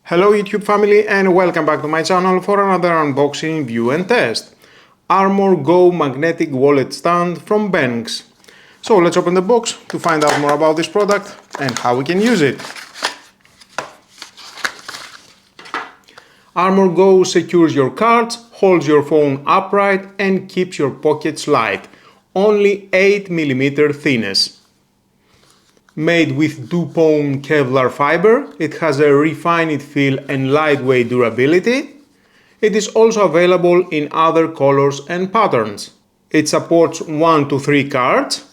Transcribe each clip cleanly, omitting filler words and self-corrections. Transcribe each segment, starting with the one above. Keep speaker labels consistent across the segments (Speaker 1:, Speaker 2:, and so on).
Speaker 1: Hello YouTube family and welcome back to my channel for another unboxing, review and test. ArmorGo magnetic wallet stand from Benks. So let's open the box to find out more about this product and how we can use it. ArmorGo secures your cards, holds your phone upright and keeps your pockets light. Only 8mm thickness. Made with DuPont Kevlar fiber, it has a refined feel and lightweight durability. It is also available in other colors and patterns. It supports 1 to 3 cards,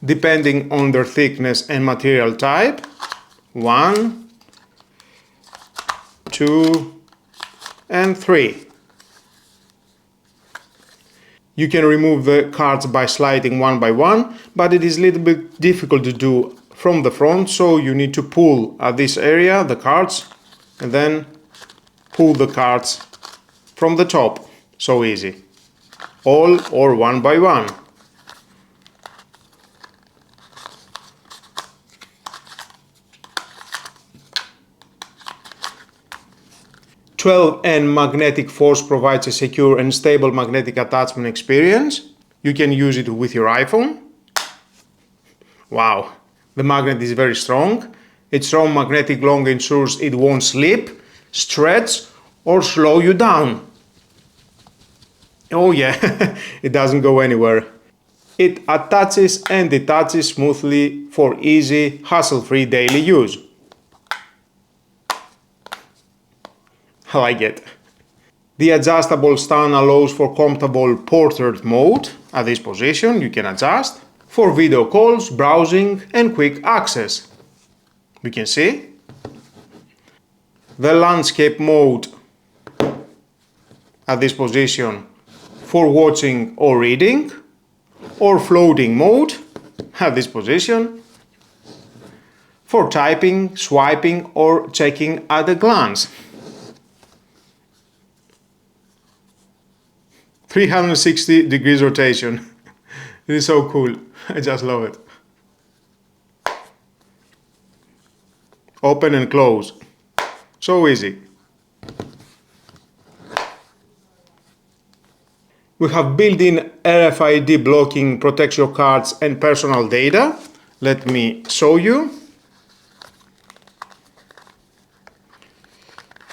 Speaker 1: depending on their thickness and material type. 1, 2, and 3. You can remove the cards by sliding one by one, but it is a little bit difficult to do from the front, so you need to pull at this area the cards and then pull the cards from the top. So easy. All or one by one. "12N magnetic force provides a secure and stable magnetic attachment experience. You can use it with your iPhone." Wow, the magnet is very strong. Its strong magnetic long ensures it won't slip, stretch or slow you down. Oh yeah, it doesn't go anywhere. It attaches and detaches smoothly for easy, hassle-free daily use. I like it. The adjustable stand allows for comfortable portrait mode. At this position you can adjust for video calls, browsing and quick access. You can see the landscape mode at this position for watching or reading, or floating mode at this position for typing, swiping or checking at a glance. 360 degrees rotation. It is so cool. I just love it. Open and close. So easy. We have built-in RFID blocking, protects your cards and personal data. Let me show you.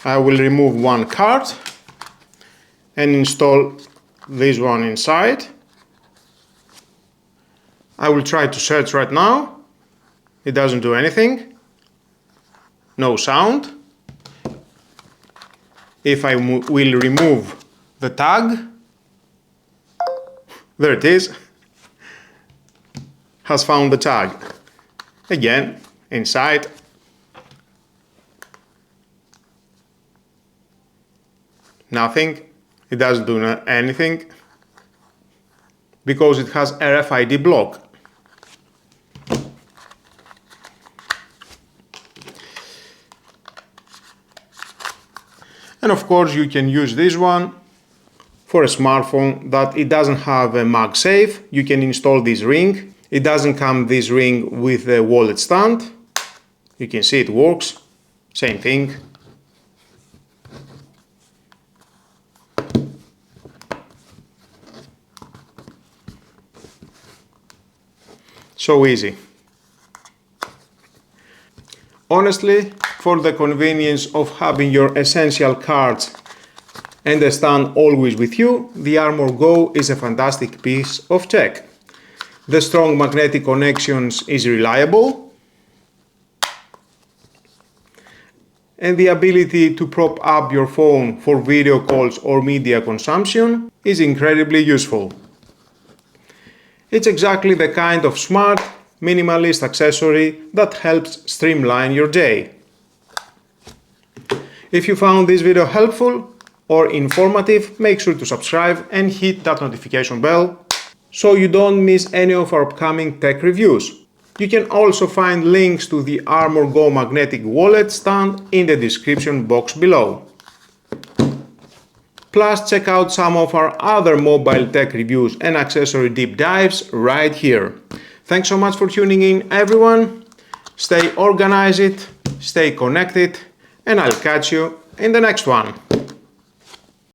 Speaker 1: I will remove one card and install this one inside. I will try to search right now. It doesn't do anything. No sound. If I will remove the tag, there it is. Has found the tag. Again, inside. Nothing. It doesn't do anything because it has RFID block. And of course you can use this one for a smartphone that it doesn't have a MagSafe. You can install this ring. It doesn't come this ring with a wallet stand. You can see it works. Same thing. So easy. Honestly, for the convenience of having your essential cards and a stand always with you, the ArmorGo is a fantastic piece of tech. The strong magnetic connections is reliable, and the ability to prop up your phone for video calls or media consumption is incredibly useful. It's exactly the kind of smart, minimalist accessory that helps streamline your day. If you found this video helpful or informative, make sure to subscribe and hit that notification bell so you don't miss any of our upcoming tech reviews. You can also find links to the ArmorGo magnetic wallet stand in the description box below. Plus, check out some of our other mobile tech reviews and accessory deep dives right here. Thanks so much for tuning in, everyone. Stay organized, stay connected, and I'll catch you in the next one.